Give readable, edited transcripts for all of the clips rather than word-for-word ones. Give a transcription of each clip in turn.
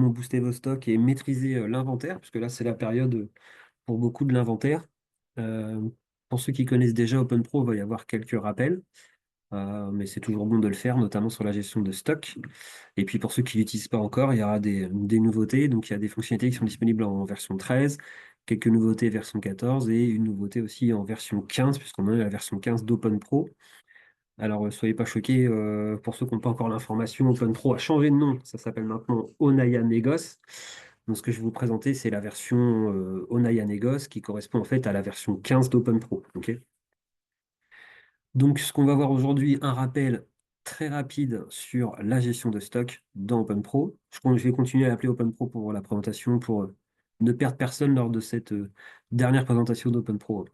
comment booster vos stocks et maîtriser l'inventaire, puisque là, c'est la période pour beaucoup de l'inventaire. Euh, pour ceux qui connaissent déjà OpenPro, il va y avoir quelques rappels, mais c'est toujours bon de le faire, notamment sur la gestion de stock. Et puis pour ceux qui ne l'utilisent pas encore, il y aura des nouveautés. Donc il y a des fonctionnalités qui sont disponibles en version 13, quelques nouveautés version 14 et une nouveauté aussi en version 15, puisqu'on a la version 15 d'OpenPro. Alors, soyez pas choqués, pour ceux qui n'ont pas encore l'information, OpenPro a changé de nom. Ça s'appelle maintenant Onaya Negos. Donc, ce que je vais vous présenter, c'est la version Onaya Negos qui correspond en fait à la version 15 d'OpenPro. Ok. Donc, ce qu'on va voir aujourd'hui, un rappel très rapide sur la gestion de stock dans OpenPro. Je vais continuer à l'appeler OpenPro pour la présentation, pour ne perdre personne lors de cette dernière présentation d'OpenPro.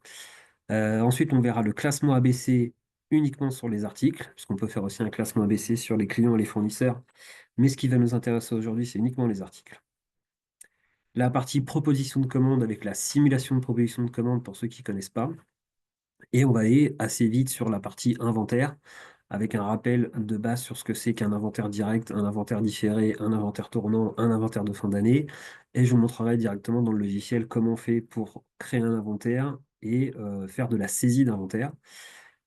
Ensuite, on verra le classement ABC uniquement sur les articles, puisqu'on peut faire aussi un classement ABC sur les clients et les fournisseurs. Mais ce qui va nous intéresser aujourd'hui, c'est uniquement les articles. La partie proposition de commande avec la simulation de proposition de commande pour ceux qui ne connaissent pas. Et on va aller assez vite sur la partie inventaire, avec un rappel de base sur ce que c'est qu'un inventaire direct, un inventaire différé, un inventaire tournant, un inventaire de fin d'année. Et je vous montrerai directement dans le logiciel comment on fait pour créer un inventaire et faire de la saisie d'inventaire.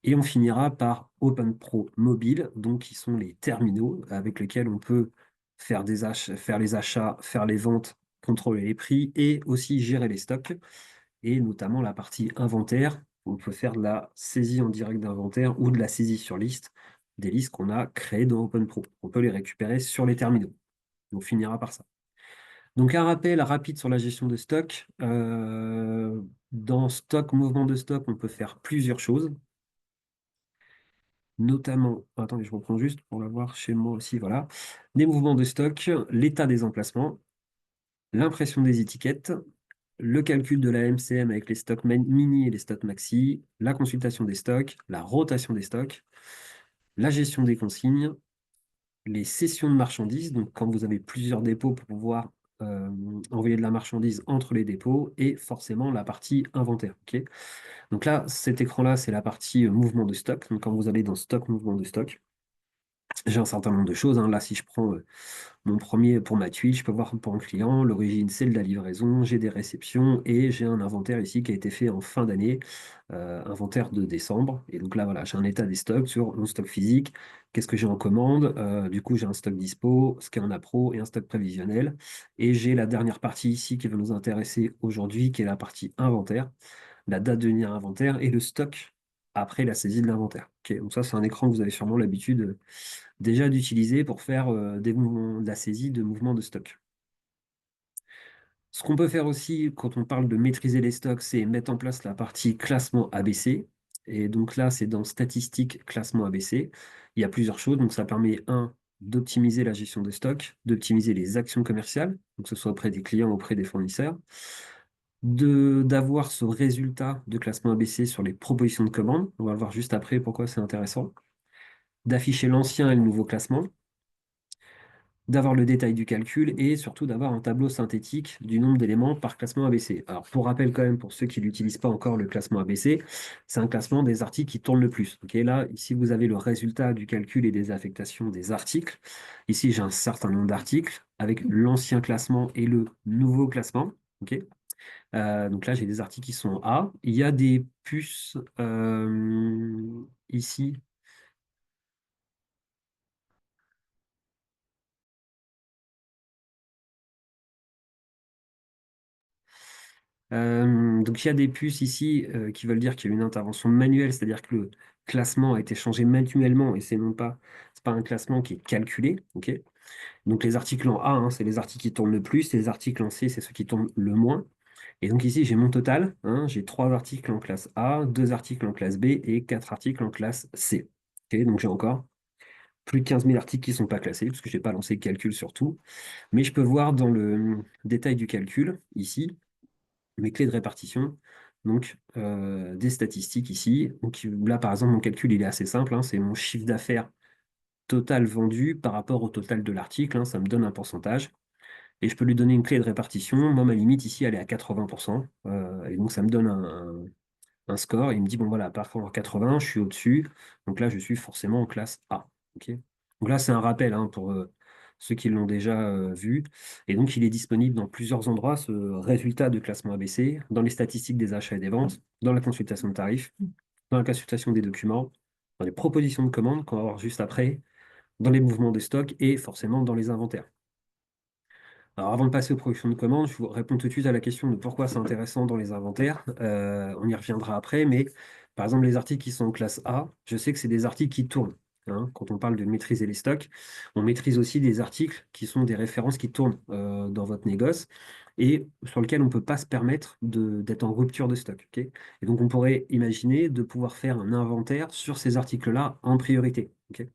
Et on finira par OpenPro Mobile, donc qui sont les terminaux avec lesquels on peut faire faire les achats, faire les ventes, contrôler les prix et aussi gérer les stocks, et notamment la partie inventaire. On peut faire de la saisie en direct d'inventaire ou de la saisie sur liste des listes qu'on a créées dans OpenPro. On peut les récupérer sur les terminaux. On finira par ça. Donc un rappel rapide sur la gestion de stock. Dans stock, mouvement de stock, on peut faire plusieurs choses. Notamment, attendez, je reprends juste pour l'avoir chez moi aussi, voilà. Des mouvements de stock, l'état des emplacements, l'impression des étiquettes, le calcul de la MCM avec les stocks mini et les stocks maxi, la consultation des stocks, la rotation des stocks, la gestion des consignes, les sessions de marchandises, donc quand vous avez plusieurs dépôts pour pouvoir envoyer de la marchandise entre les dépôts, et forcément la partie inventaire. Ok. Donc là, cet écran-là, c'est la partie mouvement de stock. Donc quand vous allez dans stock, mouvement de stock, j'ai un certain nombre de choses, hein. Là, si je prends mon premier pour ma tuile, je peux voir pour un client, l'origine, c'est de la livraison, j'ai des réceptions et j'ai un inventaire ici qui a été fait en fin d'année, inventaire de décembre. Et donc là, voilà, j'ai un état des stocks sur mon stock physique, qu'est-ce que j'ai en commande. Du coup, j'ai un stock dispo, ce qui est en appro et un stock prévisionnel. Et j'ai la dernière partie ici qui va nous intéresser aujourd'hui, qui est la partie inventaire, la date de venir inventaire et le stock après la saisie de l'inventaire. Ok, donc ça, c'est un écran que vous avez sûrement l'habitude déjà d'utiliser pour faire de la saisie de mouvements de stock. Ce qu'on peut faire aussi quand on parle de maîtriser les stocks, c'est mettre en place la partie classement ABC. Et donc là, c'est dans statistiques classement ABC. Il y a plusieurs choses. Donc ça permet, un, d'optimiser la gestion des stocks, d'optimiser les actions commerciales, donc que ce soit auprès des clients, auprès des fournisseurs, d'avoir ce résultat de classement ABC sur les propositions de commandes. On va le voir juste après pourquoi c'est intéressant. D'afficher l'ancien et le nouveau classement, d'avoir le détail du calcul et surtout d'avoir un tableau synthétique du nombre d'éléments par classement ABC. Alors, pour rappel quand même, pour ceux qui n'utilisent pas encore le classement ABC, c'est un classement des articles qui tournent le plus. Ok, là, ici, vous avez le résultat du calcul et des affectations des articles. Ici, j'ai un certain nombre d'articles avec l'ancien classement et le nouveau classement. Ok. Donc là, j'ai des articles qui sont en A. Il y a des puces ici. Donc il y a des puces ici qui veulent dire qu'il y a une intervention manuelle, c'est-à-dire que le classement a été changé manuellement et c'est pas un classement qui est calculé. Ok. Donc les articles en A, hein, c'est les articles qui tournent le plus, et les articles en C, c'est ceux qui tournent le moins. Et donc ici, j'ai mon total, hein, j'ai 3 articles en classe A, 2 articles en classe B et 4 articles en classe C. Ok. Donc j'ai encore plus de 15 000 articles qui ne sont pas classés, parce que je n'ai pas lancé le calcul sur tout. Mais je peux voir dans le détail du calcul, ici, mes clés de répartition, donc des statistiques ici. Donc là, par exemple, mon calcul, il est assez simple, hein, c'est mon chiffre d'affaires total vendu par rapport au total de l'article, hein, ça me donne un pourcentage. Et je peux lui donner une clé de répartition. Moi, ma limite ici, elle est à 80%. Et donc, ça me donne un score. Il me dit, bon, voilà, par rapport à 80, je suis au-dessus. Donc là, je suis forcément en classe A. Ok. Donc là, c'est un rappel, hein, pour ceux qui l'ont déjà vu. Et donc, il est disponible dans plusieurs endroits, ce résultat de classement ABC, dans les statistiques des achats et des ventes, dans la consultation de tarifs, dans la consultation des documents, dans les propositions de commandes qu'on va voir juste après, dans les mouvements de stock et forcément dans les inventaires. Alors, avant de passer aux productions de commandes, je vous réponds tout de suite à la question de pourquoi c'est intéressant dans les inventaires. On y reviendra après, mais par exemple, les articles qui sont en classe A, je sais que c'est des articles qui tournent, hein. Quand on parle de maîtriser les stocks, on maîtrise aussi des articles qui sont des références qui tournent dans votre négoce et sur lesquels on ne peut pas se permettre d'être en rupture de stock. Ok. Et donc, on pourrait imaginer de pouvoir faire un inventaire sur ces articles-là en priorité. Ok.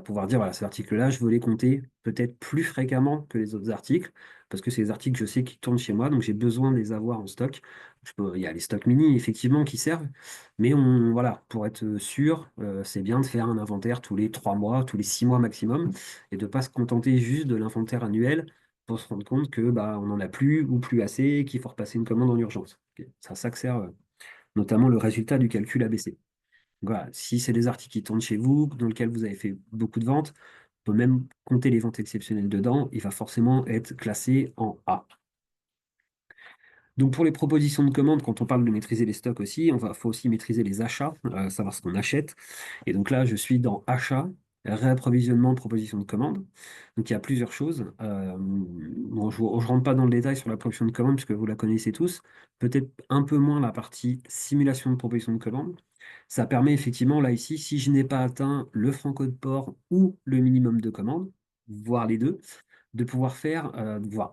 Pouvoir dire, voilà, ces articles-là, je veux les compter peut-être plus fréquemment que les autres articles, parce que c'est des articles, je sais, qui tournent chez moi, donc j'ai besoin de les avoir en stock. Il y a les stocks mini, effectivement, qui servent, mais voilà, pour être sûr, c'est bien de faire un inventaire tous les 3 mois, tous les 6 mois maximum, et de ne pas se contenter juste de l'inventaire annuel pour se rendre compte que bah, on n'en a plus ou plus assez, qu'il faut repasser une commande en urgence. Ok. C'est à ça que sert notamment le résultat du calcul ABC. Voilà, si c'est des articles qui tournent chez vous, dans lesquels vous avez fait beaucoup de ventes, on peut même compter les ventes exceptionnelles dedans, il va forcément être classé en A. Donc pour les propositions de commandes, quand on parle de maîtriser les stocks aussi, faut aussi maîtriser les achats, savoir ce qu'on achète. Et donc là, je suis dans achat, réapprovisionnement, proposition de commande. Donc il y a plusieurs choses. Bon, je ne rentre pas dans le détail sur la proposition de commande, puisque vous la connaissez tous. Peut-être un peu moins la partie simulation de proposition de commande. Ça permet effectivement, là ici, si je n'ai pas atteint le franco de port ou le minimum de commande, voire les deux, de pouvoir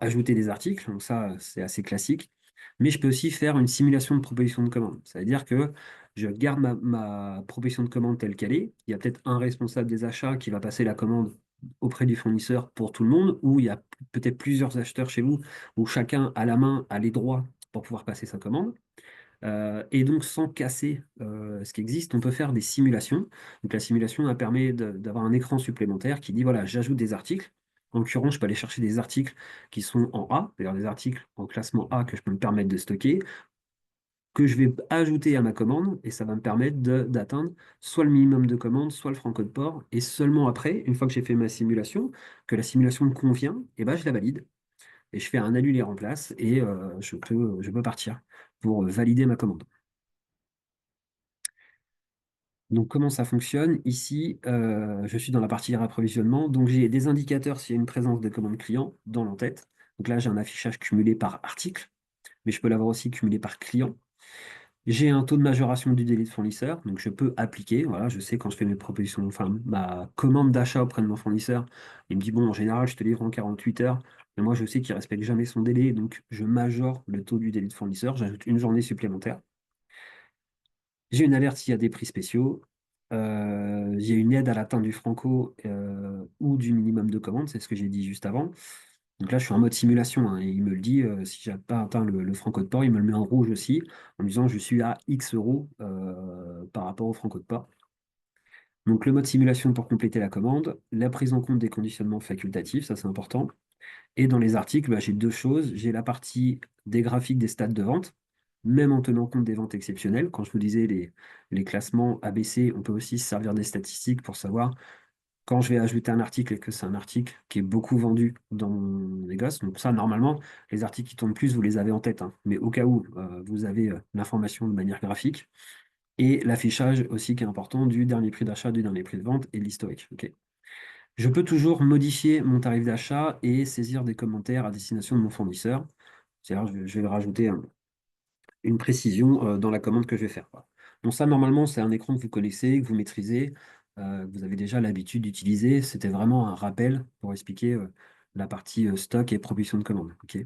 ajouter des articles. Donc ça, c'est assez classique. Mais je peux aussi faire une simulation de proposition de commande. Ça veut dire que je garde ma proposition de commande telle qu'elle est. Il y a peut-être un responsable des achats qui va passer la commande auprès du fournisseur pour tout le monde, ou il y a peut-être plusieurs acheteurs chez vous, où chacun à la main a les droits pour pouvoir passer sa commande. Et donc, sans casser ce qui existe, on peut faire des simulations. Donc, la simulation elle permet d'avoir un écran supplémentaire qui dit, voilà, j'ajoute des articles. En l'occurrence, je peux aller chercher des articles qui sont en A, c'est-à-dire des articles en classement A que je peux me permettre de stocker, que je vais ajouter à ma commande, et ça va me permettre d'atteindre soit le minimum de commande, soit le franco de port. Et seulement après, une fois que j'ai fait ma simulation, que la simulation me convient, et ben, je la valide. Et je fais un annulé remplace et je peux partir pour valider ma commande. Donc, comment ça fonctionne? Ici, je suis dans la partie approvisionnement. Donc, j'ai des indicateurs s'il y a une présence de commande client dans l'entête. Donc là, j'ai un affichage cumulé par article, mais je peux l'avoir aussi cumulé par client. J'ai un taux de majoration du délai de fournisseur, donc je peux appliquer. Voilà, je sais quand je fais mes propositions, enfin ma commande d'achat auprès de mon fournisseur, il me dit bon, en général, je te livre en 48 heures, mais moi je sais qu'il ne respecte jamais son délai, donc je majore le taux du délai de fournisseur, j'ajoute une journée supplémentaire. J'ai une alerte s'il y a des prix spéciaux. J'ai une aide à l'atteinte du franco ou du minimum de commande, c'est ce que j'ai dit juste avant. Donc là, je suis en mode simulation, hein, et il me le dit, si je n'ai pas atteint le franco de port, il me le met en rouge aussi, en me disant je suis à X euros par rapport au franco de port. Donc le mode simulation pour compléter la commande, la prise en compte des conditionnements facultatifs, ça c'est important. Et dans les articles, bah, j'ai deux choses. J'ai la partie des graphiques des stats de vente, même en tenant compte des ventes exceptionnelles. Quand je vous disais les classements ABC, on peut aussi se servir des statistiques pour savoir quand je vais ajouter un article et que c'est un article qui est beaucoup vendu dans mon négoce. Donc ça, normalement, les articles qui tournent plus, vous les avez en tête, hein. Mais au cas où, vous avez l'information de manière graphique. Et l'affichage aussi qui est important du dernier prix d'achat, du dernier prix de vente et de l'historique. Ok. Je peux toujours modifier mon tarif d'achat et saisir des commentaires à destination de mon fournisseur. C'est-à-dire, je vais rajouter une précision dans la commande que je vais faire, quoi. Donc ça, normalement, c'est un écran que vous connaissez, que vous maîtrisez, que vous avez déjà l'habitude d'utiliser. C'était vraiment un rappel pour expliquer la partie stock et proposition de commande. Ok.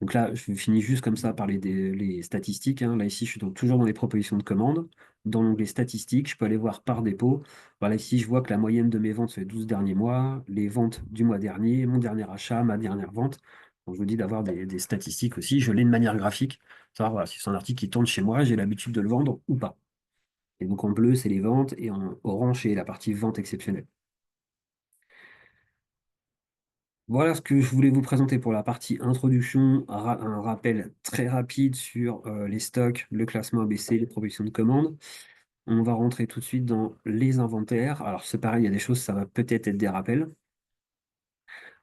Donc là, je finis juste comme ça par les statistiques, hein. Là, ici, je suis donc toujours dans les propositions de commande. Dans l'onglet statistiques, je peux aller voir par dépôt. Voilà, ici, je vois que la moyenne de mes ventes, c'est les 12 derniers mois, les ventes du mois dernier, mon dernier achat, ma dernière vente. Donc, je vous dis d'avoir des statistiques aussi. Je l'ai de manière graphique. Savoir voilà, si c'est un article qui tourne chez moi, j'ai l'habitude de le vendre ou pas. Et donc, en bleu, c'est les ventes et en orange, c'est la partie vente exceptionnelle. Voilà ce que je voulais vous présenter pour la partie introduction, un rappel très rapide sur les stocks, le classement ABC, les propositions de commande. On va rentrer tout de suite dans les inventaires. Alors c'est pareil, il y a des choses, ça va peut-être être des rappels.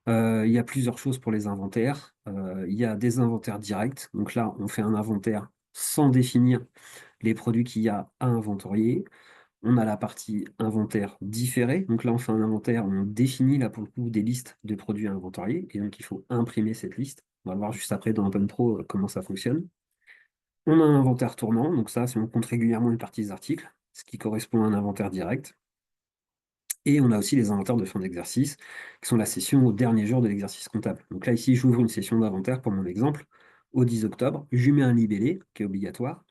Il y a plusieurs choses pour les inventaires. Il y a des inventaires directs. Donc là, on fait un inventaire sans définir les produits qu'il y a à inventorier. On a la partie inventaire différé. Donc là, on fait un inventaire, on définit là pour le coup des listes de produits à inventorier. Et donc, il faut imprimer cette liste. On va voir juste après dans OpenPro comment ça fonctionne. On a un inventaire tournant. Donc ça, si on compte régulièrement une partie des articles, ce qui correspond à un inventaire direct. Et on a aussi les inventaires de fin d'exercice, qui sont la session au dernier jour de l'exercice comptable. Donc là, ici, j'ouvre une session d'inventaire pour mon exemple, au 10 octobre. Je lui mets un libellé, qui est obligatoire.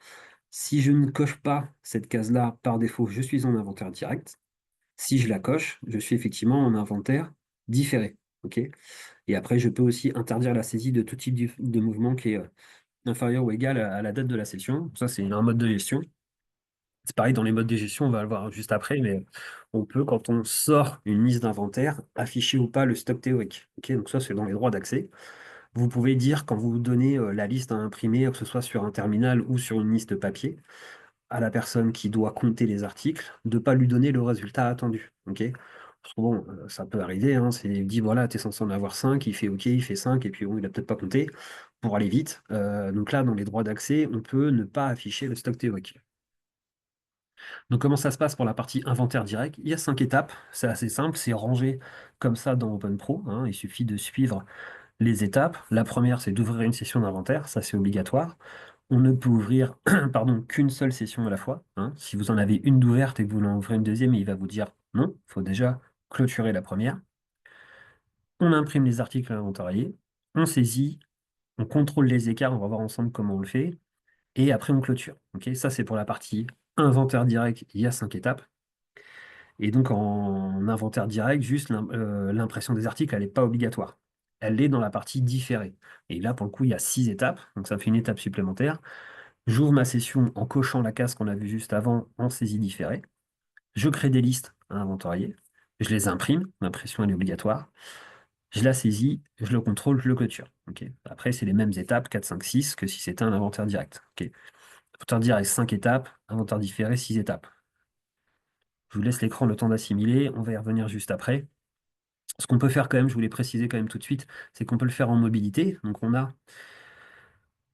Si je ne coche pas cette case-là, par défaut, je suis en inventaire direct. Si je la coche, je suis effectivement en inventaire différé. Ok. Et après, je peux aussi interdire la saisie de tout type de mouvement qui est inférieur ou égal à la date de la session. Ça, c'est un mode de gestion. C'est pareil dans les modes de gestion, on va le voir juste après, mais on peut, quand on sort une liste d'inventaire, afficher ou pas le stock théorique. Ok, donc ça, c'est dans les droits d'accès. Vous pouvez dire, quand vous donnez la liste à imprimer, que ce soit sur un terminal ou sur une liste papier, à la personne qui doit compter les articles, de ne pas lui donner le résultat attendu. Ok. Parce que bon, ça peut arriver, hein, c'est il dit voilà, tu es censé en avoir 5, il fait OK, il fait 5, et puis bon, il n'a peut-être pas compté pour aller vite. Donc là, dans les droits d'accès, on peut ne pas afficher le stock théorique. Donc, comment ça se passe pour la partie inventaire direct? Il y a 5 étapes, c'est assez simple, c'est rangé comme ça dans OpenPro, hein. Il suffit de suivre les étapes. La première, c'est d'ouvrir une session d'inventaire, ça c'est obligatoire. On ne peut ouvrir pardon, qu'une seule session à la fois, hein. Si vous en avez une d'ouverte et que vous en ouvrez une deuxième, il va vous dire non, il faut déjà clôturer la première. On imprime les articles inventariés, on saisit, on contrôle les écarts, on va voir ensemble comment on le fait, et après on clôture. Ok, ça c'est pour la partie inventaire direct, il y a 5 étapes. Et donc en inventaire direct, juste l'impression des articles, elle n'est pas obligatoire. Elle est dans la partie différée. Et là, pour le coup, il y a 6 étapes, donc ça fait une étape supplémentaire. J'ouvre ma session en cochant la case qu'on a vue juste avant en saisie différée. Je crée des listes à inventorier. Je les imprime, l'impression elle est obligatoire. Je la saisis, je le contrôle, je le clôture. Ok. Après, c'est les mêmes étapes, 4, 5, 6, que si c'était un inventaire direct. Ok. Inventaire direct, 5 étapes, inventaire différé, 6 étapes. Je vous laisse l'écran le temps d'assimiler, on va y revenir juste après. Ce qu'on peut faire quand même, je voulais préciser quand même tout de suite, c'est qu'on peut le faire en mobilité. Donc on a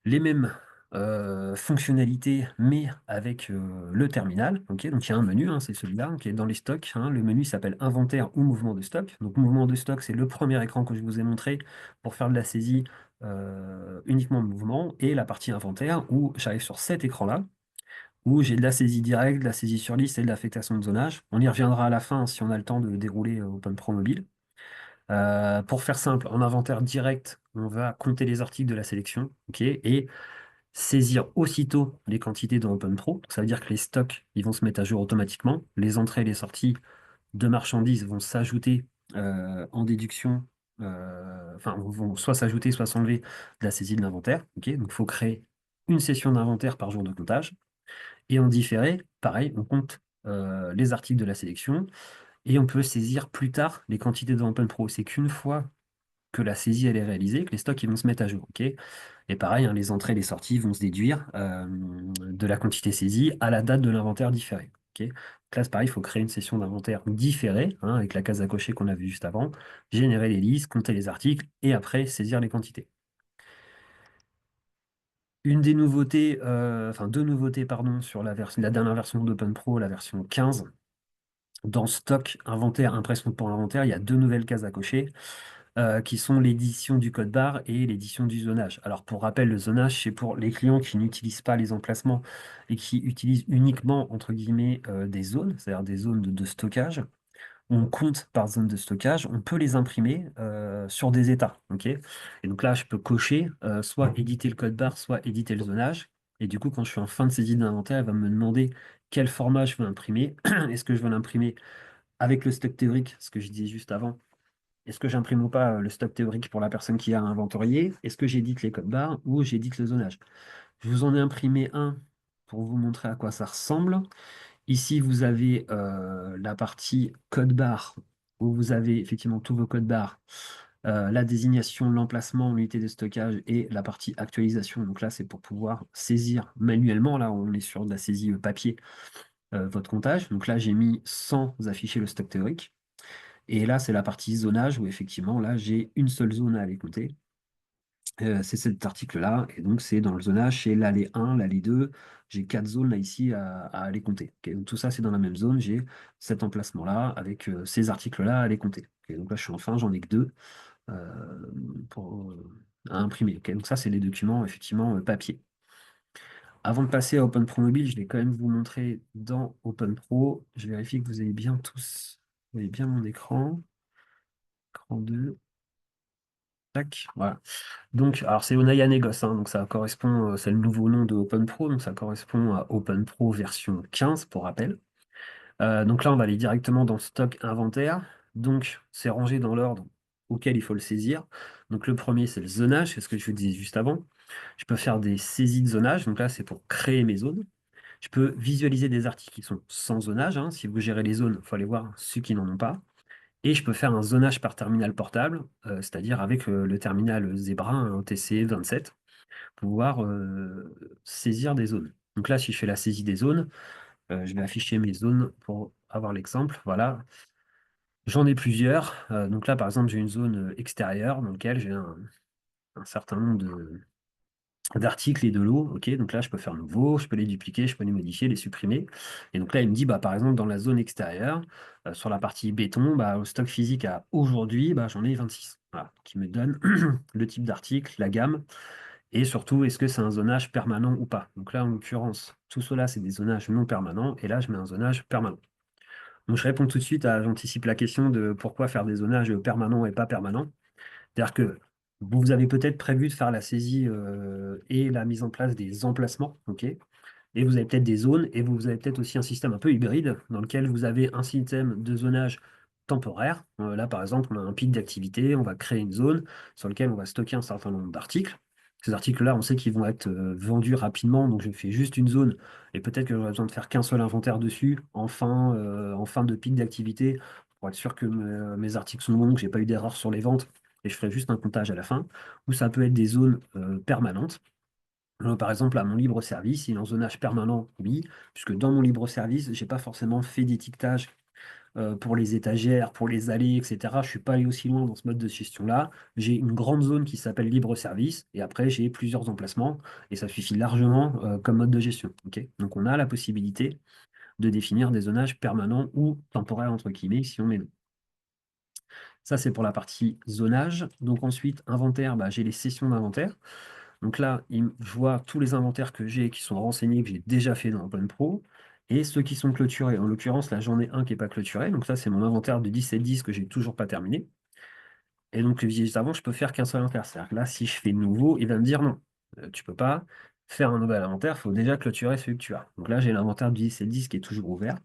les mêmes fonctionnalités, mais avec le terminal. Ok, donc il y a un menu, hein, c'est celui-là, qui est dans les stocks, hein. Le menu s'appelle inventaire ou mouvement de stock. Donc mouvement de stock, c'est le premier écran que je vous ai montré pour faire de la saisie uniquement de mouvement. Et la partie inventaire, où j'arrive sur cet écran-là, où j'ai de la saisie directe, de la saisie sur liste et de l'affectation de zonage. On y reviendra à la fin si on a le temps de dérouler OpenPro Mobile. Pour faire simple, en inventaire direct, on va compter les articles de la sélection, ok, et saisir aussitôt les quantités dans OpenPro. Ça veut dire que les stocks, ils vont se mettre à jour automatiquement. Les entrées et les sorties de marchandises vont s'ajouter en déduction, enfin, vont soit s'ajouter, soit s'enlever de la saisie de l'inventaire. Ok, donc, il faut créer une session d'inventaire par jour de comptage. Et en différé, pareil, on compte les articles de la sélection et on peut saisir plus tard les quantités dans OpenPro. C'est qu'une fois que la saisie elle est réalisée, que les stocks ils vont se mettre à jour. Ok. Et pareil, hein, les entrées et les sorties vont se déduire de la quantité saisie à la date de l'inventaire différé. Ok. Donc là, c'est pareil, il faut créer une session d'inventaire différée, hein, avec la case à cocher qu'on a vue juste avant, générer les listes, compter les articles et après saisir les quantités. Une des nouveautés, enfin deux nouveautés, pardon, sur la dernière version d'OpenPro, la version 15. Dans stock, inventaire, impression pour inventaire, il y a deux nouvelles cases à cocher. Qui sont l'édition du code barre et l'édition du zonage. Alors pour rappel, le zonage, c'est pour les clients qui n'utilisent pas les emplacements et qui utilisent uniquement, entre guillemets, des zones, c'est-à-dire des zones de stockage. On compte par zone de stockage, on peut les imprimer sur des états. Ok. Et donc là, je peux cocher soit éditer le code barre, soit éditer le zonage. Et du coup, quand je suis en fin de saisie d'inventaire, elle va me demander quel format je veux imprimer. Est-ce que je veux l'imprimer avec le stock théorique, ce que je disais juste avant? Est-ce que j'imprime ou pas le stock théorique pour la personne qui a inventorié? Est-ce que j'édite les codes barres ou j'édite le zonage? Je vous en ai imprimé un pour vous montrer à quoi ça ressemble. Ici, vous avez la partie code barre où vous avez effectivement tous vos codes barres, la désignation, l'emplacement, l'unité de stockage et la partie actualisation. Donc là, c'est pour pouvoir saisir manuellement. Là, on est sur de la saisie papier, votre comptage. Donc là, j'ai mis sans afficher le stock théorique. Et là, c'est la partie zonage où effectivement, là, j'ai une seule zone à aller compter. C'est cet article-là, et donc c'est dans le zonage, c'est l'allée 1, l'allée 2, j'ai 4 zones là ici à aller compter. Ok, donc tout ça c'est dans la même zone, j'ai cet emplacement-là avec ces articles-là à aller compter. Ok, donc là je suis en fin, j'en ai que deux pour, à imprimer. Ok, donc ça c'est les documents effectivement papier. Avant de passer à OpenPro Mobile, je vais quand même vous montrer dans OpenPro. Je vérifie que vous avez bien tous, vous avez bien mon écran. Écran 2. Tac, voilà. Donc, alors c'est Onaya Negos, hein, donc ça correspond, c'est le nouveau nom de OpenPro, donc ça correspond à OpenPro version 15 pour rappel. Donc là, on va aller directement dans le stock inventaire. Donc, c'est rangé dans l'ordre auquel il faut le saisir. Donc, le premier, c'est le zonage, c'est ce que je vous disais juste avant. Je peux faire des saisies de zonage, donc là, c'est pour créer mes zones. Je peux visualiser des articles qui sont sans zonage, hein. Si vous gérez les zones, il faut aller voir ceux qui n'en ont pas. Et je peux faire un zonage par terminal portable, c'est-à-dire avec le terminal Zebra, un OTC 27, pour pouvoir saisir des zones. Donc là, si je fais la saisie des zones, je vais afficher mes zones pour avoir l'exemple. Voilà, j'en ai plusieurs. Donc là, par exemple, j'ai une zone extérieure dans laquelle j'ai un certain nombre d'articles et de lots. Ok, donc là, je peux faire nouveau, je peux les dupliquer, je peux les modifier, les supprimer. Et donc là, il me dit, bah, par exemple, dans la zone extérieure, sur la partie béton, bah, au stock physique à aujourd'hui, bah, j'en ai 26. Voilà, qui me donne le type d'article, la gamme, et surtout, est-ce que c'est un zonage permanent ou pas. Donc là, en l'occurrence, tout cela, c'est des zonages non permanents, et là, je mets un zonage permanent. Donc je réponds tout de suite j'anticipe la question de pourquoi faire des zonages permanents et pas permanents. C'est-à-dire que vous avez peut-être prévu de faire la saisie et la mise en place des emplacements, ok? Et vous avez peut-être des zones, et vous avez peut-être aussi un système un peu hybride dans lequel vous avez un système de zonage temporaire. Là, par exemple, on a un pic d'activité, on va créer une zone sur laquelle on va stocker un certain nombre d'articles. Ces articles-là, on sait qu'ils vont être vendus rapidement, donc je fais juste une zone, et peut-être que j'aurai besoin de faire qu'un seul inventaire dessus en fin de pic d'activité, pour être sûr que mes articles sont bons, que j'ai pas eu d'erreur sur les ventes, et je ferai juste un comptage à la fin. Ou ça peut être des zones permanentes. Par exemple, à mon libre service, il est en zonage permanent, oui, puisque dans mon libre service, j'ai pas forcément fait d'étiquetage pour les étagères, pour les allées, etc. Je suis pas allé aussi loin dans ce mode de gestion-là. J'ai une grande zone qui s'appelle libre service, et après, j'ai plusieurs emplacements, et ça suffit largement comme mode de gestion. Ok, donc, on a la possibilité de définir des zonages permanents ou temporaires, entre guillemets, si on met non. Ça, c'est pour la partie zonage. Donc ensuite, inventaire, bah, j'ai les sessions d'inventaire. Donc là, je vois tous les inventaires que j'ai qui sont renseignés, que j'ai déjà fait dans OpenPro, et ceux qui sont clôturés. En l'occurrence, là, j'en ai un qui n'est pas clôturé. Donc ça, c'est mon inventaire de 17-10 que j'ai toujours pas terminé. Et donc, juste avant, je peux faire qu'un seul inventaire. C'est-à-dire que là, si je fais nouveau, il va me dire non, tu peux pas faire un nouvel inventaire, il faut déjà clôturer celui que tu as. Donc là, j'ai l'inventaire de 17-10 qui est toujours ouvert.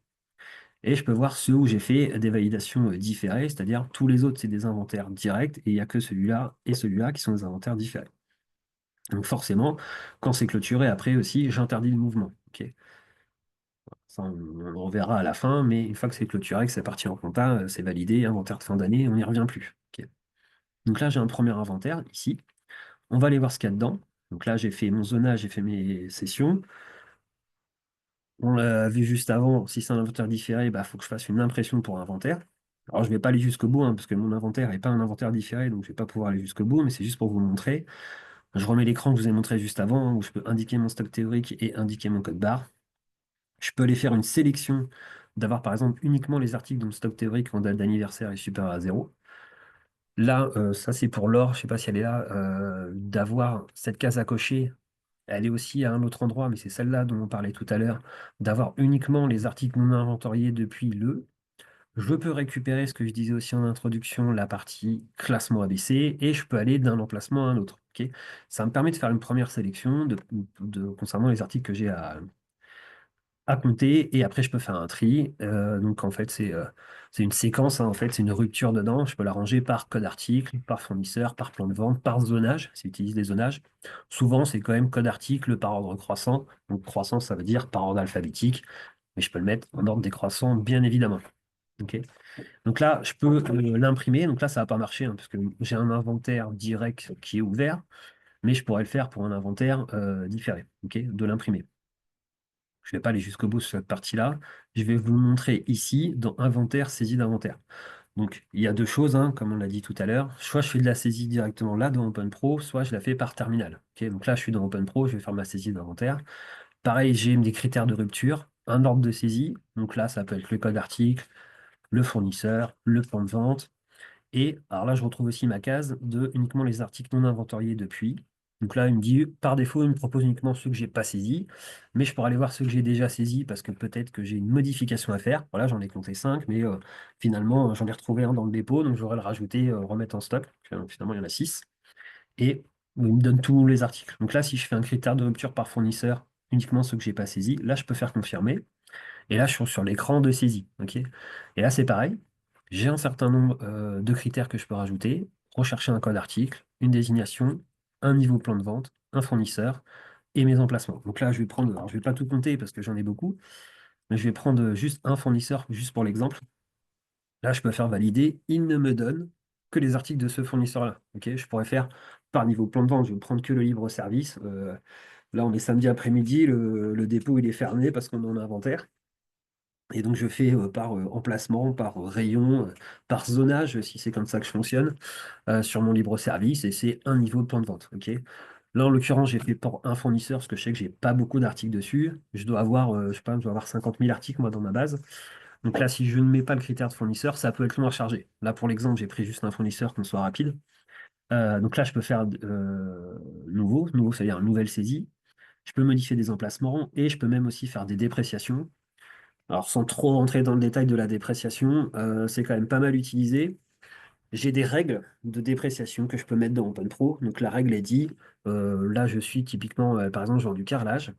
Et je peux voir ceux où j'ai fait des validations différées, c'est-à-dire tous les autres, c'est des inventaires directs, et il n'y a que celui-là et celui-là qui sont des inventaires différés. Donc forcément, quand c'est clôturé, après aussi, j'interdis le mouvement. Ok, ça, on verra à la fin, mais une fois que c'est clôturé, que c'est parti en compta, c'est validé, inventaire de fin d'année, on n'y revient plus. Ok. Donc là, j'ai un premier inventaire ici. On va aller voir ce qu'il y a dedans. Donc là, j'ai fait mon zonage, j'ai fait mes sessions. On l'a vu juste avant, si c'est un inventaire différé, il faut que je fasse une impression pour inventaire. Alors, je ne vais pas aller jusqu'au bout, hein, parce que mon inventaire n'est pas un inventaire différé, donc je ne vais pas pouvoir aller jusqu'au bout, mais c'est juste pour vous montrer. Je remets l'écran que je vous ai montré juste avant, hein, où je peux indiquer mon stock théorique et indiquer mon code barre. Je peux aller faire une sélection, d'avoir par exemple uniquement les articles dont le stock théorique en date d'anniversaire est supérieur à 0. Là, ça c'est pour l'or, je ne sais pas si elle est là, d'avoir cette case à cocher. Elle est aussi à un autre endroit, mais c'est celle-là dont on parlait tout à l'heure, d'avoir uniquement les articles non inventoriés depuis le. Je peux récupérer ce que je disais aussi en introduction, la partie classement ABC, et je peux aller d'un emplacement à un autre. Ok, ça me permet de faire une première sélection concernant les articles que j'ai à compter, et après je peux faire un tri. Donc en fait, c'est une séquence, hein, en fait, c'est une rupture dedans. Je peux la ranger par code article, par fournisseur, par plan de vente, par zonage, si j'utilise des zonages. Souvent, c'est quand même code article par ordre croissant. Donc croissant, ça veut dire par ordre alphabétique, mais je peux le mettre en ordre décroissant, bien évidemment. Ok. Donc là, je peux l'imprimer. Donc là, ça va pas marcher, hein, parce que j'ai un inventaire direct qui est ouvert, mais je pourrais le faire pour un inventaire différé, ok, de l'imprimer. Je ne vais pas aller jusqu'au bout sur cette partie-là. Je vais vous montrer ici dans inventaire, saisie d'inventaire. Donc, il y a deux choses, hein, comme on l'a dit tout à l'heure. Soit je fais de la saisie directement là dans OpenPro, soit je la fais par terminal. Ok, donc là, je suis dans OpenPro, je vais faire ma saisie d'inventaire. Pareil, j'ai des critères de rupture, un ordre de saisie. Donc là, ça peut être le code article, le fournisseur, le point de vente. Et alors là, je retrouve aussi ma case de uniquement les articles non inventoriés depuis. Donc là, il me dit, par défaut, il me propose uniquement ceux que j'ai pas saisis, mais je pourrais aller voir ceux que j'ai déjà saisis parce que peut-être que j'ai une modification à faire. Voilà, j'en ai compté 5, mais finalement, j'en ai retrouvé un dans le dépôt, donc j'aurais le rajouter, remettre en stock. Finalement, il y en a 6. Et il me donne tous les articles. Donc là, si je fais un critère de rupture par fournisseur, uniquement ceux que j'ai pas saisis, là, je peux faire confirmer. Et là, je suis sur l'écran de saisie. Ok. Et là, c'est pareil. J'ai un certain nombre de critères que je peux rajouter. Rechercher un code article, une désignation, un niveau plan de vente, un fournisseur et mes emplacements. Donc là, je vais prendre, alors je vais pas tout compter parce que j'en ai beaucoup, mais je vais prendre juste un fournisseur, juste pour l'exemple. Là, je peux faire valider. Il ne me donne que les articles de ce fournisseur-là. Ok. Je pourrais faire par niveau plan de vente, je vais prendre que le libre service. Là, on est samedi après-midi, le dépôt il est fermé parce qu'on est en inventaire. Et donc, je fais par emplacement, par rayon, par zonage, si c'est comme ça que je fonctionne, sur mon libre service, et c'est un niveau de plan de vente. Ok. Là, en l'occurrence, j'ai fait pour un fournisseur, parce que je sais que j'ai pas beaucoup d'articles dessus. Je dois avoir, je sais pas, je dois avoir 50 000 articles, moi, dans ma base. Donc là, si je ne mets pas le critère de fournisseur, ça peut être long à charger. Là, pour l'exemple, j'ai pris juste un fournisseur, qu'on soit rapide. Donc là, je peux faire nouveau, c'est-à-dire une nouvelle saisie. Je peux modifier des emplacements, et je peux même aussi faire des dépréciations. Alors, sans trop rentrer dans le détail de la dépréciation, c'est quand même pas mal utilisé. J'ai des règles de dépréciation que je peux mettre dans OpenPro. Donc, la règle est dit, là, je suis typiquement, par exemple, genre du carrelage.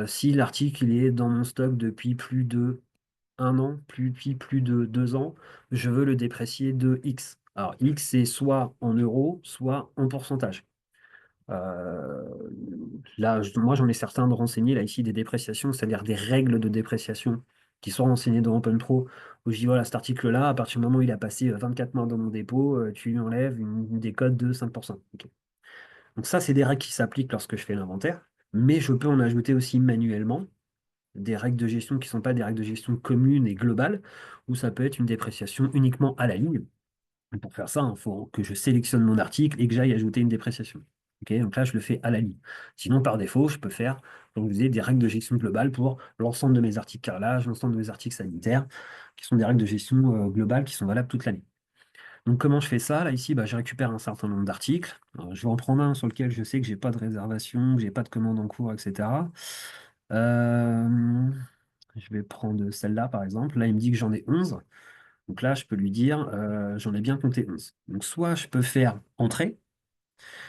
Si l'article il est dans mon stock depuis plus de 1 an, depuis plus de 2 ans, je veux le déprécier de X. Alors, X, c'est soit en euros, soit en pourcentage. Euh, Là, moi, j'en ai certains de renseignés, là, ici, des dépréciations, c'est-à-dire des règles de dépréciation qui sont renseignées dans OpenPro, où je dis, voilà, cet article-là, à partir du moment où il a passé 24 mois dans mon dépôt, tu lui enlèves une décote de 5%. Ok. Donc ça, c'est des règles qui s'appliquent lorsque je fais l'inventaire, mais je peux en ajouter aussi manuellement des règles de gestion qui ne sont pas des règles de gestion communes et globales, où ça peut être une dépréciation uniquement à la ligne. Pour faire ça, il faut que je sélectionne mon article et que j'aille ajouter une dépréciation. Ok, donc là, je le fais à la ligne. Sinon, par défaut, je peux faire, comme vous disiez, des règles de gestion globale pour l'ensemble de mes articles carrelage, l'ensemble de mes articles sanitaires, qui sont des règles de gestion globales qui sont valables toute l'année. Donc, comment je fais ça? Là, ici, bah, je récupère un certain nombre d'articles. Je vais en prendre un sur lequel je sais que j'ai pas de réservation, que j'ai pas de commande en cours, etc. Euh, je vais prendre celle-là, par exemple. Là, il me dit que j'en ai 11. Donc là, je peux lui dire, j'en ai bien compté 11. Donc soit je peux faire entrée,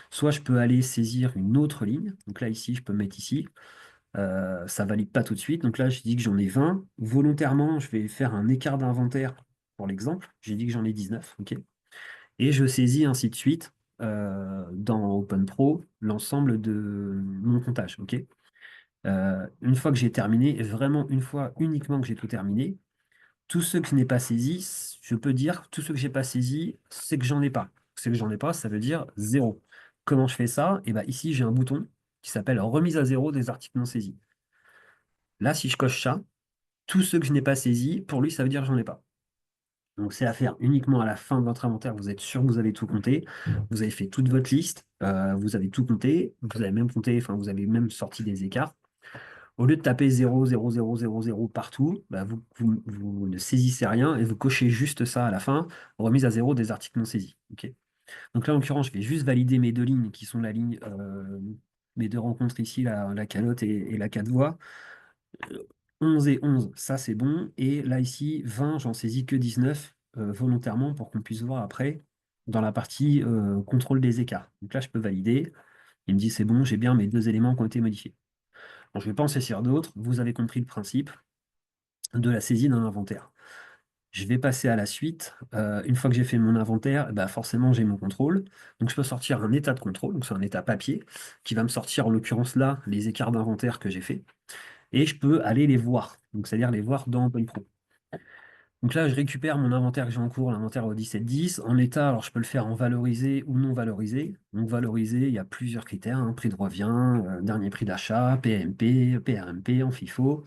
soit je peux aller saisir une autre ligne. Donc là, ici, je peux mettre ici. Ça valide pas tout de suite. Donc là, je dis que j'en ai 20. Volontairement, je vais faire un écart d'inventaire pour l'exemple. J'ai dit que j'en ai 19. Ok. Et je saisis ainsi de suite dans OpenPro l'ensemble de mon comptage. Ok. Une fois que j'ai terminé, et vraiment une fois uniquement que j'ai tout terminé, tous ceux que je n'ai pas saisis, je peux dire, tous ceux que j'ai pas saisis, c'est que j'en ai pas. C'est que j'en ai pas, ça veut dire zéro. Comment je fais ça? Et ben ici, j'ai un bouton qui s'appelle remise à zéro des articles non saisis. Là, si je coche ça, tous ceux que je n'ai pas saisis, pour lui, ça veut dire que j'en ai pas. Donc, c'est à faire uniquement à la fin de votre inventaire. Vous êtes sûr que vous avez tout compté. Vous avez fait toute votre liste. Vous avez tout compté. Vous avez même compté, enfin, vous avez même sorti des écarts. Au lieu de taper 0, 0, 0, 0, 0 partout, bah, vous ne saisissez rien et vous cochez juste ça à la fin, remise à zéro des articles non saisis. Ok. Donc là, en l'occurrence, je vais juste valider mes deux lignes qui sont la ligne, mes deux rencontres ici, la calotte et la 4 voies. 11 et 11, ça c'est bon. Et là, ici, 20, j'en saisis que 19 volontairement pour qu'on puisse voir après dans la partie contrôle des écarts. Donc là, je peux valider. Il me dit c'est bon, j'ai bien mes deux éléments qui ont été modifiés. Bon, je ne vais pas en saisir d'autres. Vous avez compris le principe de la saisie d'un inventaire. Je vais passer à la suite. Une fois que j'ai fait mon inventaire, bah forcément, j'ai mon contrôle. Donc, je peux sortir un état de contrôle. Donc, c'est un état papier qui va me sortir, en l'occurrence là, les écarts d'inventaire que j'ai fait. Et je peux aller les voir. Donc, c'est-à-dire les voir dans OpenPro. Donc là, je récupère mon inventaire que j'ai en cours, l'inventaire au 1710. En état, alors je peux le faire en valorisé ou non valorisé. Donc valorisé, il y a plusieurs critères, hein, prix de revient, dernier prix d'achat, PMP, PRMP, en FIFO.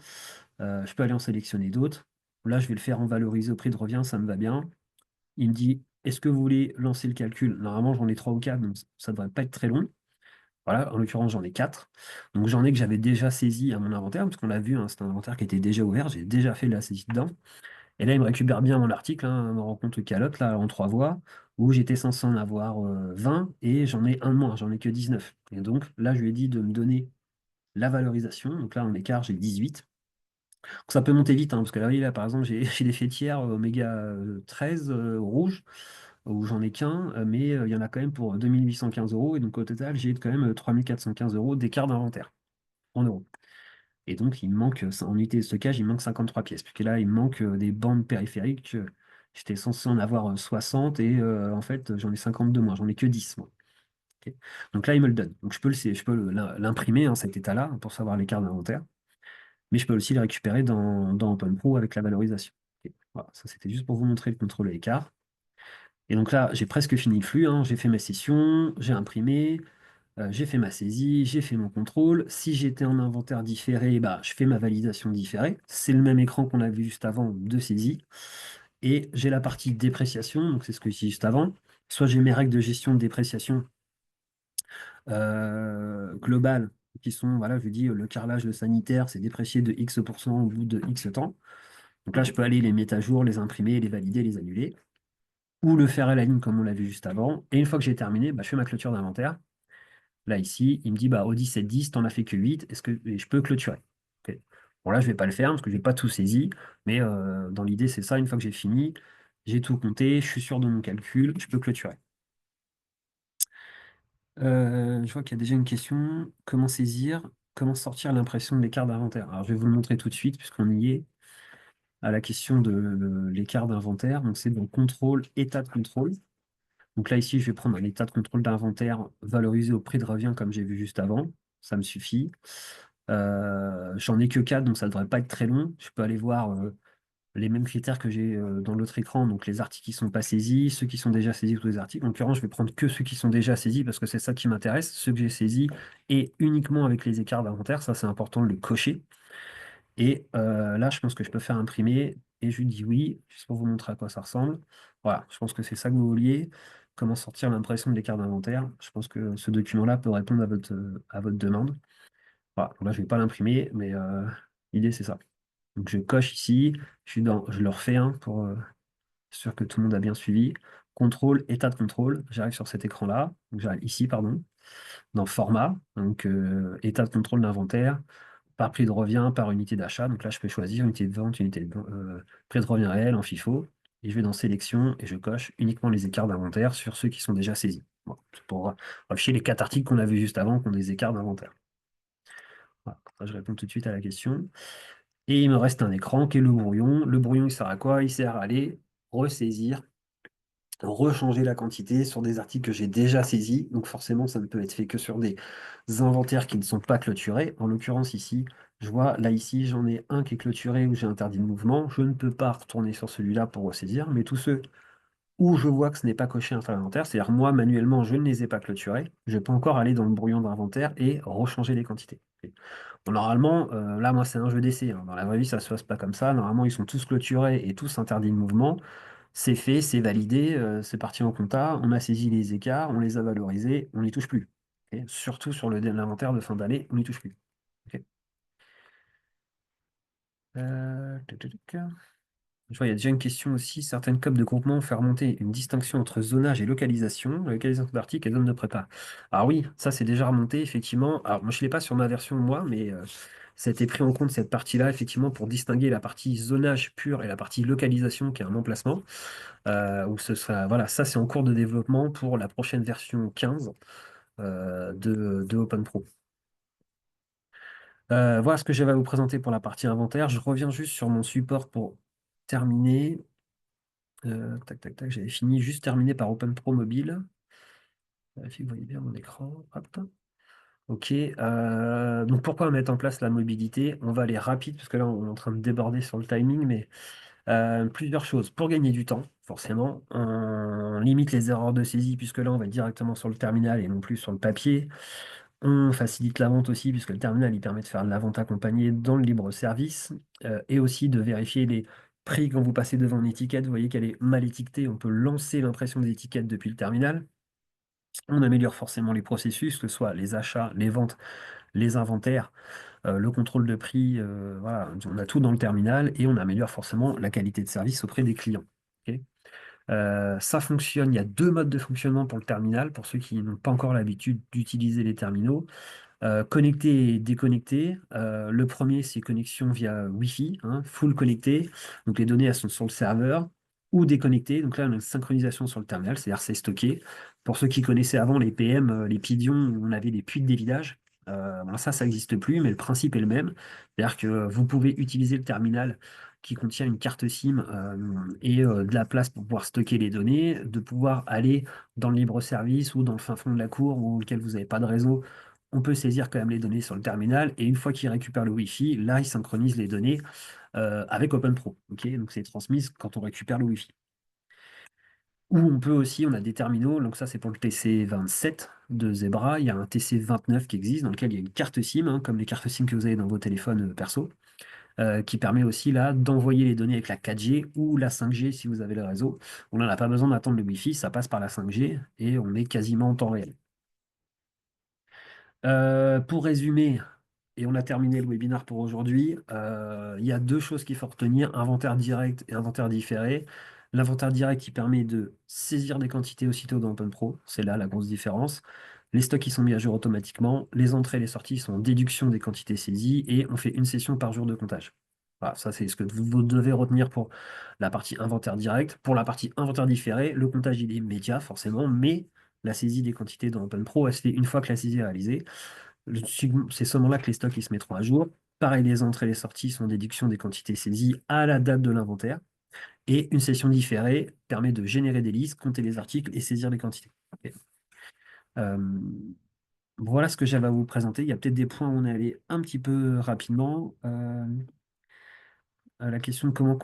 Je peux aller en sélectionner d'autres. Là, je vais le faire en valorisé au prix de revient, ça me va bien. Il me dit, est-ce que vous voulez lancer le calcul? Normalement, j'en ai 3 ou 4, donc ça ne devrait pas être très long. Voilà, en l'occurrence, j'en ai 4. Donc j'en ai que j'avais déjà saisi à mon inventaire, parce qu'on l'a vu, hein, c'est un inventaire qui était déjà ouvert, j'ai déjà fait de la saisie dedans. Et là, il me récupère bien mon article, hein, me rencontre calotte, là, en 3 voies, où j'étais censé en avoir 20, et j'en ai un de moins, j'en ai que 19. Et donc là, je lui ai dit de me donner la valorisation. Donc là, en écart, j'ai 18. Donc, ça peut monter vite, hein, parce que là, oui, là, par exemple, j'ai j'ai des fêtières Oméga 13 rouges, où j'en ai qu'un, mais il y en a quand même pour 2 815 euros. Et donc au total, j'ai quand même 3 415 euros d'écart d'inventaire en euros. Et donc, il me manque, en unité de stockage, il me manque 53 pièces. Puisque là, il me manque des bandes périphériques. J'étais censé en avoir 60 et en fait, j'en ai 52 moins. J'en ai que 10, moi. Ok. Donc là, il me le donne. Donc je peux l'imprimer, hein, cet état-là, pour savoir l'écart d'inventaire. Mais je peux aussi le récupérer dans OpenPro avec la valorisation. Ok. Voilà, ça, c'était juste pour vous montrer le contrôle à l'écart. Et donc là, j'ai presque fini le flux, hein. J'ai fait ma session, j'ai imprimé, j'ai fait ma saisie, j'ai fait mon contrôle. Si j'étais en inventaire différé, bah, je fais ma validation différée. C'est le même écran qu'on a vu juste avant de saisie. Et j'ai la partie dépréciation, donc c'est ce que j'ai dit juste avant. Soit j'ai mes règles de gestion de dépréciation globales qui sont, voilà, je vous dis, le carrelage, le sanitaire, c'est déprécié de X% au bout de X temps. Donc là, je peux aller les mettre à jour, les imprimer, les valider, les annuler, ou le faire à la ligne comme on l'a vu juste avant. Et une fois que j'ai terminé, bah, je fais ma clôture d'inventaire. Là, ici, il me dit, bah, au 17-10, t'en as fait que 8, est-ce que et je peux clôturer? Ok. Bon, là, je ne vais pas le faire parce que je n'ai pas tout saisi, mais dans l'idée, c'est ça, une fois que j'ai fini, j'ai tout compté, je suis sûr de mon calcul, je peux clôturer. Je vois qu'il y a déjà une question. Comment saisir? Comment sortir l'impression de l'écart d'inventaire? Alors, je vais vous le montrer tout de suite, puisqu'on y est à la question de l'écart d'inventaire. Donc, c'est dans contrôle, état de contrôle. Donc là, ici, je vais prendre un état de contrôle d'inventaire valorisé au prix de revient, comme j'ai vu juste avant. Ça me suffit. J'en ai que 4, donc ça ne devrait pas être très long. Je peux aller voir les mêmes critères que j'ai dans l'autre écran, donc les articles qui ne sont pas saisis, ceux qui sont déjà saisis, tous les articles. En l'occurrence, je vais prendre que ceux qui sont déjà saisis parce que c'est ça qui m'intéresse, ceux que j'ai saisis, et uniquement avec les écarts d'inventaire. Ça, c'est important de le cocher. Et là, je pense que je peux faire imprimer, et je lui dis oui, juste pour vous montrer à quoi ça ressemble. Voilà, je pense que c'est ça que vous vouliez. Comment sortir l'impression de l'écart d'inventaire. Je pense que ce document-là peut répondre à votre demande. Voilà, donc là, je ne vais pas l'imprimer, mais l'idée, c'est ça. Donc, je coche ici, je le refais pour être sûr que tout le monde a bien suivi. Contrôle, état de contrôle. J'arrive sur cet écran-là. Donc, j'arrive ici, pardon, dans format. Donc, état de contrôle d'inventaire par prix de revient, par unité d'achat. Donc là, je peux choisir unité de vente, prix de revient réel en FIFO. Et je vais dans sélection et je coche uniquement les écarts d'inventaire sur ceux qui sont déjà saisis. Bon, c'est pour afficher les 4 articles qu'on a vus juste avant qui ont des écarts d'inventaire. Voilà, comme ça, je réponds tout de suite à la question. Et il me reste un écran qui est le brouillon. Le brouillon, il sert à quoi? Il sert à aller ressaisir, rechanger la quantité sur des articles que j'ai déjà saisis. Donc forcément, ça ne peut être fait que sur des inventaires qui ne sont pas clôturés. En l'occurrence, ici, je vois, là, ici, j'en ai un qui est clôturé où j'ai interdit de mouvement. Je ne peux pas retourner sur celui-là pour ressaisir, mais tous ceux où je vois que ce n'est pas coché infra inventaire, c'est-à-dire moi, manuellement, je ne les ai pas clôturés, je peux encore aller dans le brouillon d'inventaire et rechanger les quantités. Bon, normalement, là, moi, c'est un jeu d'essai, hein. Dans la vraie vie, ça ne se passe pas comme ça. Normalement, ils sont tous clôturés et tous interdits de mouvement. C'est fait, c'est validé, c'est parti en compta, on a saisi les écarts, on les a valorisés, on n'y touche plus. Ok. Surtout sur l'inventaire de fin d'année, on n'y touche plus. Ok. Tuc, tuc, tuc. Je vois, il y a déjà une question aussi. Certaines COP de groupement ont fait remonter une distinction entre zonage et localisation, la localisation d'articles et zone de prépa. Alors oui, ça c'est déjà remonté, effectivement. Alors moi je ne l'ai pas sur ma version, moi, mais ça a été pris en compte cette partie-là, effectivement, pour distinguer la partie zonage pur et la partie localisation, qui est un emplacement. Où ce sera, voilà, ça c'est en cours de développement pour la prochaine version 15 de OpenPro. Voilà ce que j'avais à vous présenter pour la partie inventaire. Je reviens juste sur mon support pour terminer. Tac, tac, tac, j'avais fini, juste terminé par OpenPro Mobile. Vérifiez que vous voyez bien mon écran. Hop. Ok. Donc pourquoi mettre en place la mobilité? On va aller rapide, parce que là on est en train de déborder sur le timing, mais plusieurs choses. Pour gagner du temps, forcément, on limite les erreurs de saisie, puisque là on va directement sur le terminal et non plus sur le papier. On facilite la vente aussi, puisque le terminal il permet de faire de la vente accompagnée dans le libre service, et aussi de vérifier Prix, quand vous passez devant une étiquette, vous voyez qu'elle est mal étiquetée. On peut lancer l'impression des étiquettes depuis le terminal. On améliore forcément les processus, que ce soit les achats, les ventes, les inventaires, le contrôle de prix. Voilà, on a tout dans le terminal et on améliore forcément la qualité de service auprès des clients. Ok. Ça fonctionne. Il y a deux modes de fonctionnement pour le terminal, pour ceux qui n'ont pas encore l'habitude d'utiliser les terminaux. Connecté et déconnecté. Le premier, c'est connexion via Wi-Fi, hein, full connecté. Donc les données, elles sont sur le serveur ou déconnectées. Donc là, on a une synchronisation sur le terminal, c'est-à-dire c'est stocké. Pour ceux qui connaissaient avant les PM, les pidions, où on avait des puits de dévidage. Bon, ça n'existe plus, mais le principe est le même. C'est-à-dire que vous pouvez utiliser le terminal qui contient une carte SIM et de la place pour pouvoir stocker les données, de pouvoir aller dans le libre-service ou dans le fin fond de la cour ou lequel vous n'avez pas de réseau, on peut saisir quand même les données sur le terminal et une fois qu'il récupère le Wi-Fi, là, il synchronise les données avec OpenPro. Ok, donc c'est transmis quand on récupère le Wi-Fi. Ou on peut aussi, on a des terminaux, donc ça c'est pour le TC27 de Zebra, il y a un TC29 qui existe dans lequel il y a une carte SIM, hein, comme les cartes SIM que vous avez dans vos téléphones perso, qui permet aussi là d'envoyer les données avec la 4G ou la 5G si vous avez le réseau. On n'en a pas besoin d'attendre le Wi-Fi, ça passe par la 5G et on est quasiment en temps réel. Pour résumer, et on a terminé le webinaire pour aujourd'hui, il y a deux choses qu'il faut retenir, inventaire direct et inventaire différé. L'inventaire direct qui permet de saisir des quantités aussitôt dans OpenPro, c'est là la grosse différence. Les stocks qui sont mis à jour automatiquement, les entrées et les sorties sont en déduction des quantités saisies et on fait une session par jour de comptage. Voilà, ça c'est ce que vous devez retenir pour la partie inventaire direct. Pour la partie inventaire différé, le comptage il est immédiat forcément, mais la saisie des quantités dans OpenPro, elle se fait une fois que la saisie est réalisée. C'est seulement là que les stocks ils se mettront à jour. Pareil, les entrées et les sorties sont déduction des quantités saisies à la date de l'inventaire. Et une session différée permet de générer des listes, compter les articles et saisir les quantités. Ok. Euh, voilà ce que j'avais à vous présenter. Il y a peut-être des points où on est allé un petit peu rapidement. La question de comment